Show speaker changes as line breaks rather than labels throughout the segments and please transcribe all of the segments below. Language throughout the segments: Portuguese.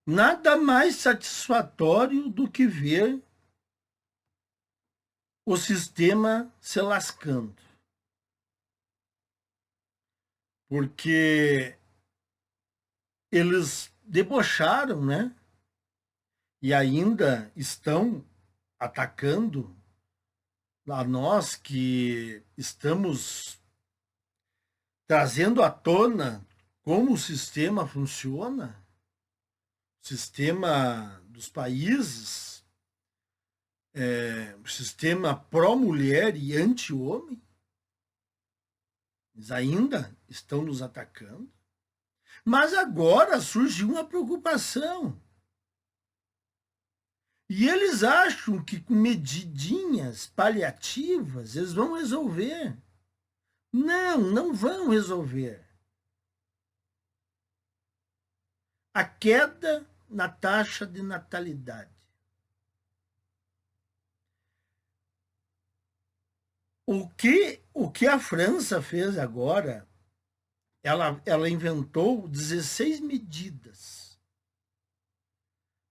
Nada mais satisfatório do que ver o sistema se lascando. Porque eles debocharam, né? E ainda estão atacando a nós que estamos trazendo à tona como o sistema funciona, o sistema dos países, o sistema pró-mulher e anti-homem. Eles ainda estão nos atacando. Mas agora surgiu uma preocupação. E eles acham que com medidinhas paliativas eles vão resolver. Não, não vão resolver. A queda na taxa de natalidade. O que a França fez agora, ela inventou 16 medidas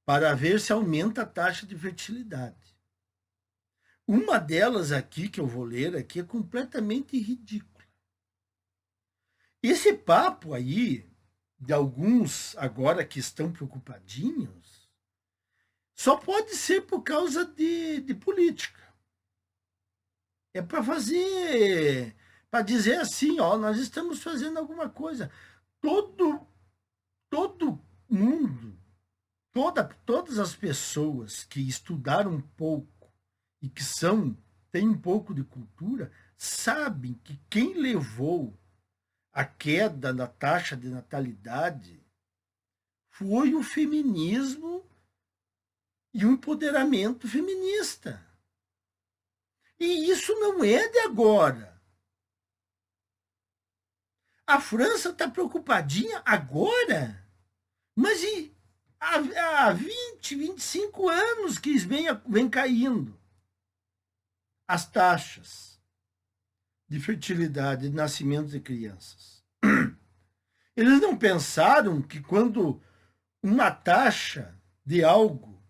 para ver se aumenta a taxa de fertilidade. Uma delas aqui, que eu vou ler aqui, é completamente ridícula. Esse papo aí, de alguns agora que estão preocupadinhos, só pode ser por causa de política. É para fazer, para dizer assim, ó, nós estamos fazendo alguma coisa. Todo mundo, todas as pessoas que estudaram um pouco e que têm um pouco de cultura, sabem que quem levou a queda da taxa de natalidade foi o feminismo e o empoderamento feminista. E isso não é de agora. A França está preocupadinha agora? Mas há 20, 25 anos que vem caindo as taxas de fertilidade de nascimento de crianças. Eles não pensaram que quando uma taxa de algo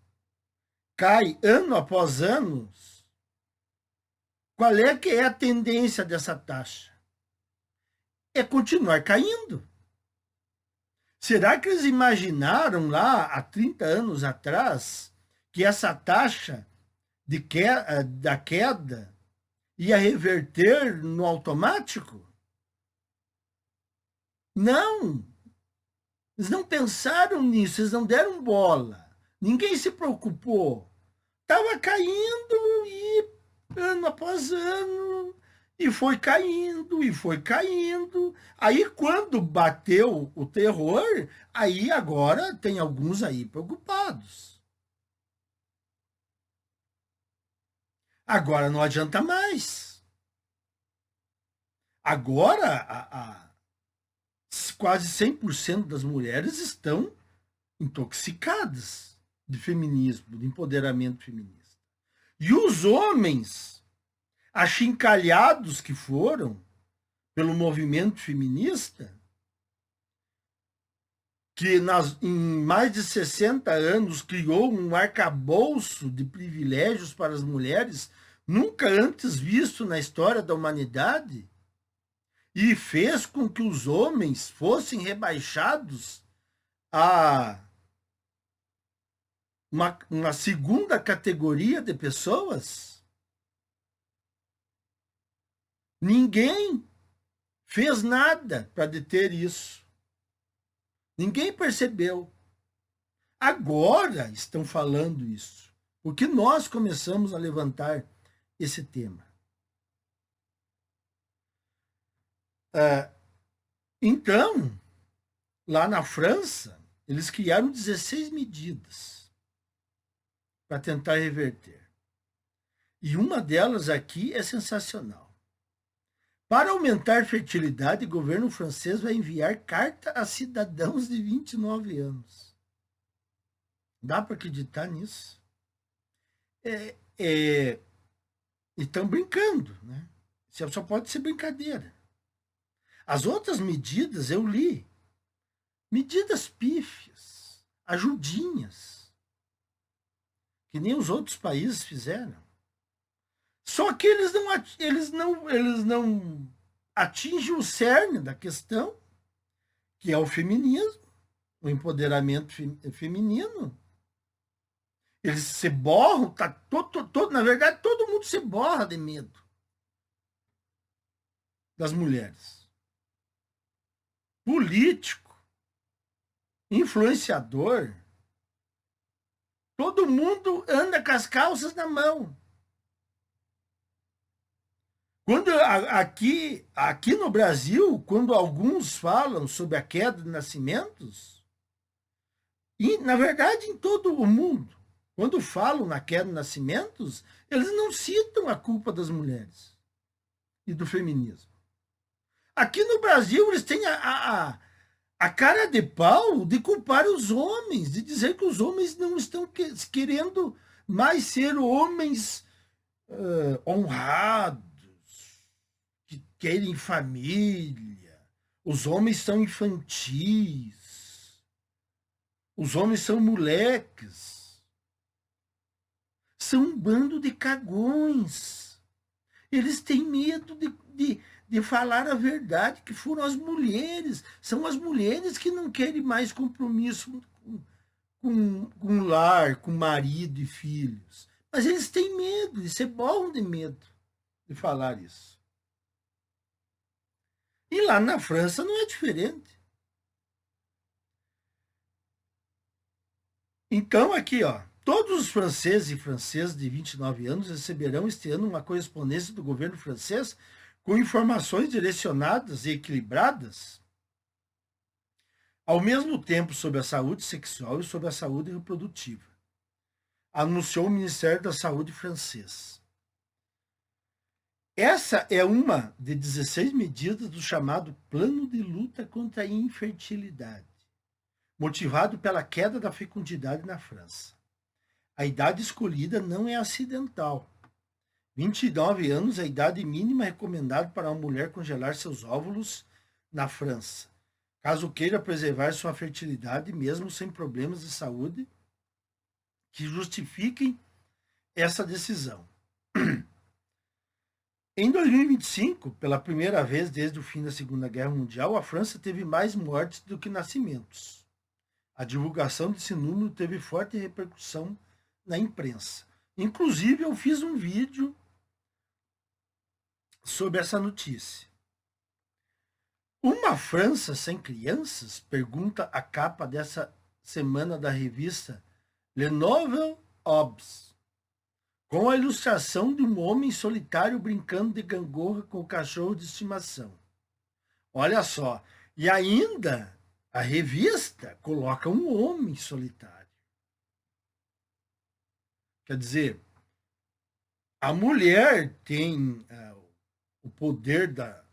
cai ano após ano, qual é que é a tendência dessa taxa? É continuar caindo. Será que eles imaginaram lá, há 30 anos atrás, que essa taxa da queda ia reverter no automático? Não. Eles não pensaram nisso, eles não deram bola. Ninguém se preocupou. Estava caindo e ano após ano, e foi caindo, e foi caindo. Aí, quando bateu o terror, aí agora tem alguns aí preocupados. Agora não adianta mais. Agora, quase 100% das mulheres estão intoxicadas de feminismo, de empoderamento feminista. E os homens, achincalhados que foram pelo movimento feminista, que em mais de 60 anos criou um arcabouço de privilégios para as mulheres, nunca antes visto na história da humanidade, e fez com que os homens fossem rebaixados a uma segunda categoria de pessoas. Ninguém fez nada para deter isso. Ninguém percebeu. Agora estão falando isso, porque nós começamos a levantar esse tema. Então, lá na França, eles criaram 16 medidas para tentar reverter. E uma delas aqui é sensacional. Para aumentar a fertilidade, o governo francês vai enviar carta a cidadãos de 29 anos. Dá para acreditar nisso? E estão brincando, né? Só pode ser brincadeira. As outras medidas eu li. Medidas pífias. ajudinhas, que nem os outros países fizeram. Só que eles não atingem o cerne da questão, que é o feminismo, o empoderamento feminino. Eles se borram, na verdade, todo mundo se borra de medo das mulheres. Político, influenciador, todo mundo anda com as calças na mão. Quando aqui no Brasil, quando alguns falam sobre a queda de nascimentos, e na verdade em todo o mundo, quando falam na queda de nascimentos, eles não citam a culpa das mulheres e do feminismo. Aqui no Brasil, eles têm a cara de pau de culpar os homens, de dizer que os homens não estão querendo mais ser homens honrados, que querem família. Os homens são infantis. Os homens são moleques. São um bando de cagões. Eles têm medo de falar a verdade, que foram as mulheres. São as mulheres que não querem mais compromisso com o lar, com marido e filhos. Mas eles têm medo, eles se borram de medo de falar isso. E lá na França não é diferente. Então, aqui, ó, todos os franceses e francesas de 29 anos receberão este ano uma correspondência do governo francês com informações direcionadas e equilibradas, ao mesmo tempo sobre a saúde sexual e sobre a saúde reprodutiva, anunciou o Ministério da Saúde francês. Essa é uma de 16 medidas do chamado Plano de Luta contra a Infertilidade, motivado pela queda da fecundidade na França. A idade escolhida não é acidental. 29 anos é a idade mínima recomendada para uma mulher congelar seus óvulos na França, caso queira preservar sua fertilidade mesmo sem problemas de saúde que justifiquem essa decisão. Em 2025, pela primeira vez desde o fim da Segunda Guerra Mundial, a França teve mais mortes do que nascimentos. A divulgação desse número teve forte repercussão na imprensa. Inclusive, eu fiz um vídeo sobre essa notícia. Uma França sem crianças? Pergunta a capa dessa semana da revista Le Nouvel Obs, com a ilustração de um homem solitário brincando de gangorra com o cachorro de estimação. Olha só, e ainda a revista coloca um homem solitário. Quer dizer, a mulher tem o poder da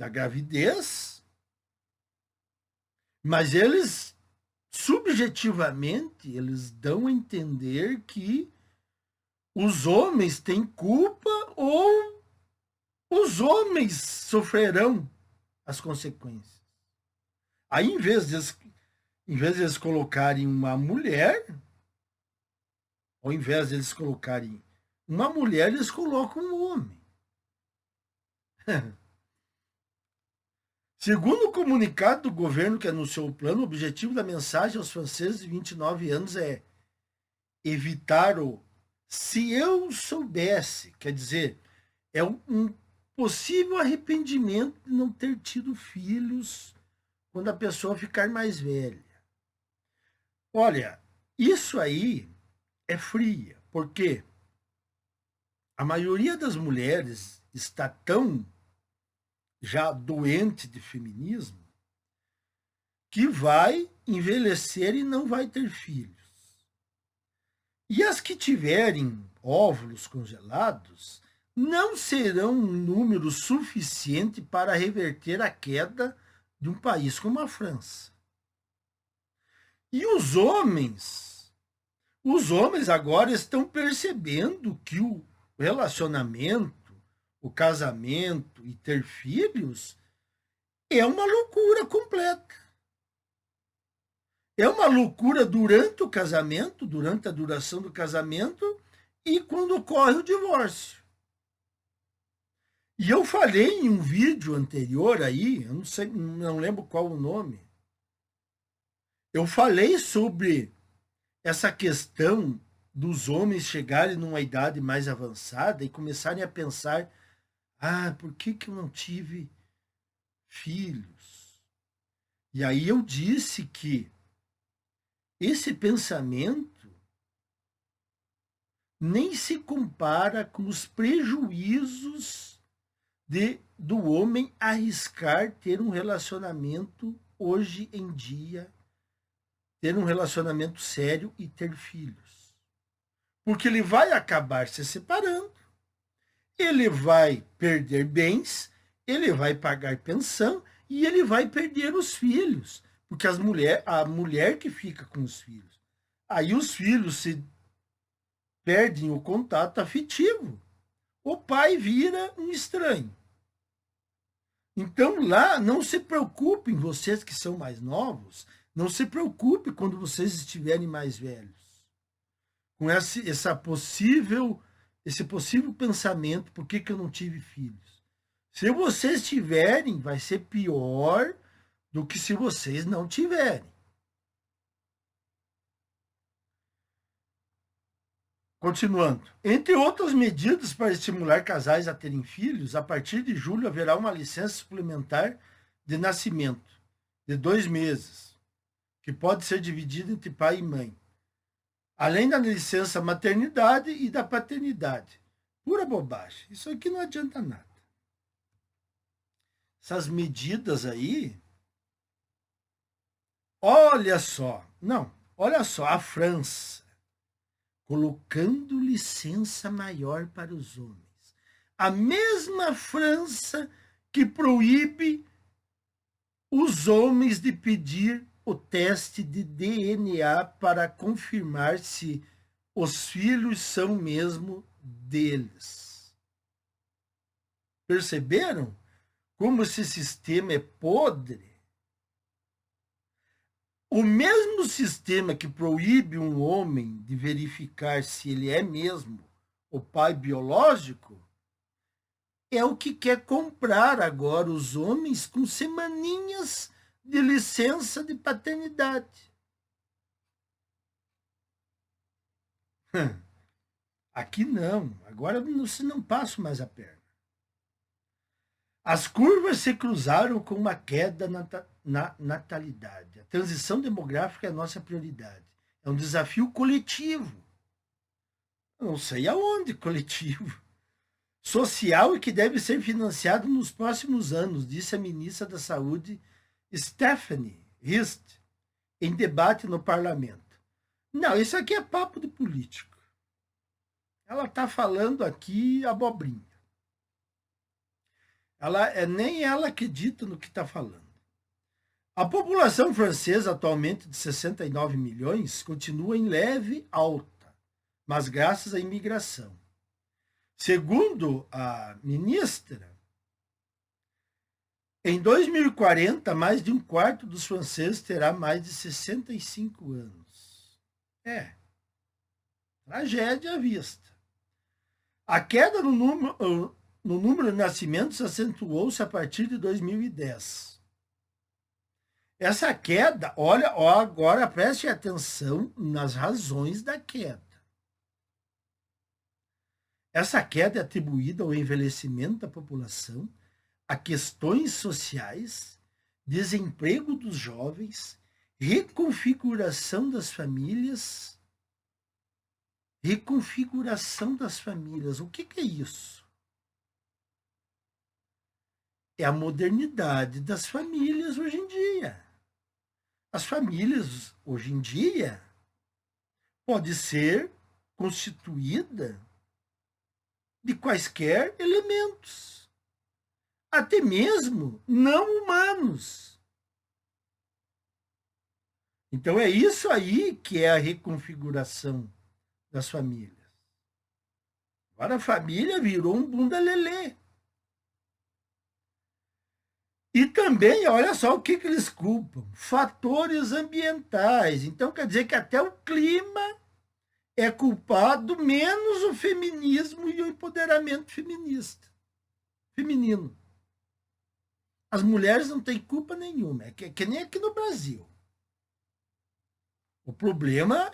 gravidez, mas eles, subjetivamente, eles dão a entender que os homens têm culpa ou os homens sofrerão as consequências. Aí, em vez de eles colocarem uma mulher, ao invés de eles colocarem uma mulher, eles colocam um homem. Segundo o comunicado do governo que anunciou o plano, o objetivo da mensagem aos franceses de 29 anos é evitar o "se eu soubesse", quer dizer, é um possível arrependimento de não ter tido filhos quando a pessoa ficar mais velha. Olha, isso aí é fria, porque a maioria das mulheres está tão já doente de feminismo que vai envelhecer e não vai ter filhos. E as que tiverem óvulos congelados não serão um número suficiente para reverter a queda de um país como a França. E os homens agora estão percebendo que o relacionamento, o casamento e ter filhos é uma loucura completa. É uma loucura durante o casamento, durante a duração do casamento e quando ocorre o divórcio. E eu falei em um vídeo anterior aí, eu não sei, não lembro qual o nome. Eu falei sobre essa questão dos homens chegarem numa idade mais avançada e começarem a pensar: ah, por que eu não tive filhos? E aí eu disse que esse pensamento nem se compara com os prejuízos do homem arriscar ter um relacionamento hoje em dia, ter um relacionamento sério e ter filhos. Porque ele vai acabar se separando, ele vai perder bens, ele vai pagar pensão e ele vai perder os filhos, porque a mulher que fica com os filhos. Aí os filhos se perdem o contato afetivo. O pai vira um estranho. Então lá, não se preocupem, vocês que são mais novos, não se preocupe quando vocês estiverem mais velhos. Com esse possível pensamento, por que eu não tive filhos? Se vocês tiverem, vai ser pior do que se vocês não tiverem. Continuando. Entre outras medidas para estimular casais a terem filhos, a partir de julho haverá uma licença suplementar de nascimento de 2 meses, que pode ser dividida entre pai e mãe, além da licença maternidade e da paternidade. Pura bobagem. Isso aqui não adianta nada. Essas medidas aí, olha só, a França colocando licença maior para os homens. A mesma França que proíbe os homens de pedir o teste de DNA para confirmar se os filhos são mesmo deles. Perceberam como esse sistema é podre? O mesmo sistema que proíbe um homem de verificar se ele é mesmo o pai biológico é o que quer comprar agora os homens com semaninhas de licença de paternidade. Aqui não, agora você não passa mais a perna. As curvas se cruzaram com uma queda na natalidade. A transição demográfica é a nossa prioridade. É um desafio coletivo. Eu não sei aonde coletivo. Social e que deve ser financiado nos próximos anos, disse a ministra da Saúde, Stephanie Hist, em debate no parlamento. Não, isso aqui é papo de político. Ela está falando aqui abobrinha. Nem ela acredita no que está falando. A população francesa, atualmente de 69 milhões, continua em leve alta, mas graças à imigração. Segundo a ministra, em 2040, mais de um quarto dos franceses terá mais de 65 anos. Tragédia à vista. A queda no número de nascimentos acentuou-se a partir de 2010. Essa queda, agora preste atenção nas razões da queda. Essa queda é atribuída ao envelhecimento da população, a questões sociais, desemprego dos jovens, reconfiguração das famílias. Reconfiguração das famílias. O que é isso? É a modernidade das famílias hoje em dia. As famílias hoje em dia pode ser constituída de quaisquer elementos, até mesmo não humanos. Então é isso aí que é a reconfiguração das famílias. Agora a família virou um bunda lelê. E também, olha só o que eles culpam: fatores ambientais. Então quer dizer que até o clima é culpado, menos o feminismo e o empoderamento feminino. As mulheres não têm culpa nenhuma, é que nem aqui no Brasil. O problema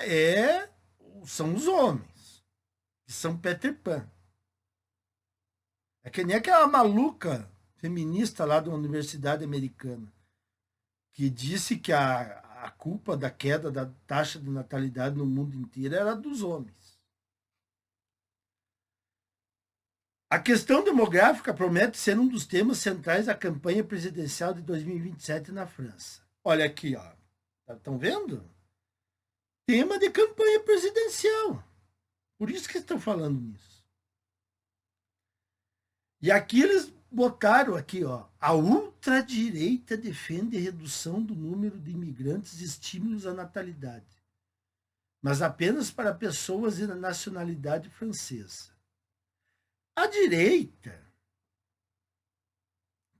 são os homens, que são Peter Pan. É que nem aquela maluca feminista lá da Universidade Americana, que disse que a culpa da queda da taxa de natalidade no mundo inteiro era dos homens. A questão demográfica promete ser um dos temas centrais da campanha presidencial de 2027 na França. Olha aqui, ó. Estão vendo? Tema de campanha presidencial. Por isso que estão falando nisso. E aqui eles botaram aqui, ó, a ultradireita defende a redução do número de imigrantes e estímulos à natalidade, mas apenas para pessoas de nacionalidade francesa. A direita,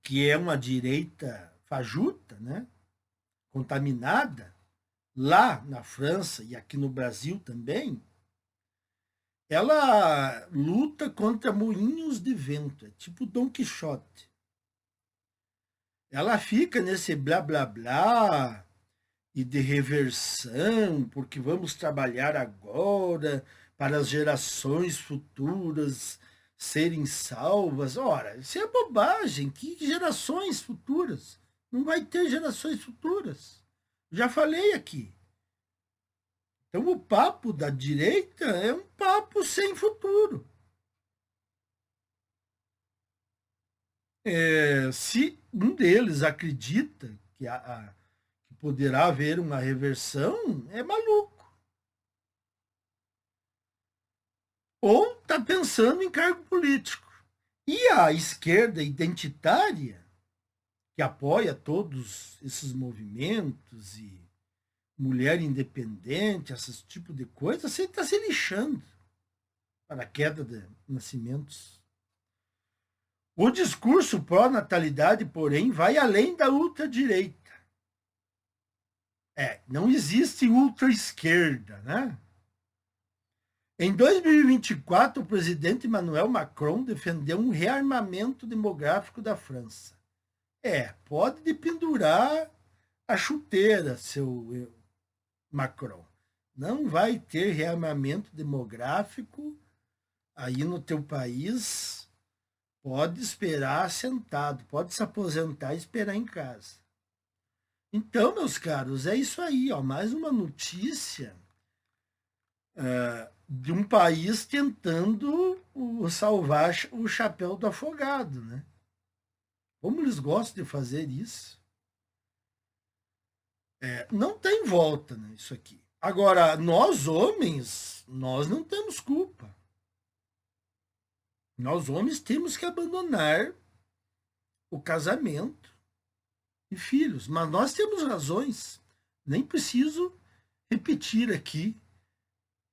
que é uma direita fajuta, né, contaminada, lá na França e aqui no Brasil também, ela luta contra moinhos de vento, é tipo Dom Quixote. Ela fica nesse blá blá blá e de reversão, porque vamos trabalhar agora para as gerações futuras serem salvas. Ora, isso é bobagem. Que gerações futuras? Não vai ter gerações futuras. Já falei aqui. Então, o papo da direita é um papo sem futuro. Se um deles acredita que poderá haver uma reversão, é maluco. Ou está pensando em cargo político. E a esquerda identitária, que apoia todos esses movimentos e mulher independente, esse tipo de coisa, você está se lixando para a queda de nascimentos. O discurso pró-natalidade, porém, vai além da ultradireita. Não existe ultra-esquerda, né? Em 2024, o presidente Emmanuel Macron defendeu um rearmamento demográfico da França. Pode pendurar a chuteira, seu Macron. Não vai ter rearmamento demográfico aí no teu país. Pode esperar sentado, pode se aposentar e esperar em casa. Então, meus caros, é isso aí, ó, mais uma notícia de um país tentando salvar o chapéu do afogado, né? Como eles gostam de fazer isso. Não tem volta, né, isso aqui. Agora, nós homens, nós não temos culpa. Nós homens temos que abandonar o casamento e filhos. Mas nós temos razões. Nem preciso repetir aqui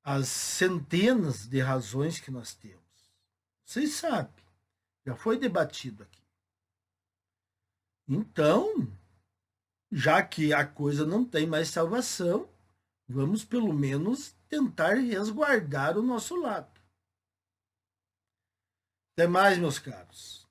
as centenas de razões que nós temos. Vocês sabem, já foi debatido aqui. Então, já que a coisa não tem mais salvação, vamos pelo menos tentar resguardar o nosso lado. Até mais, meus caros.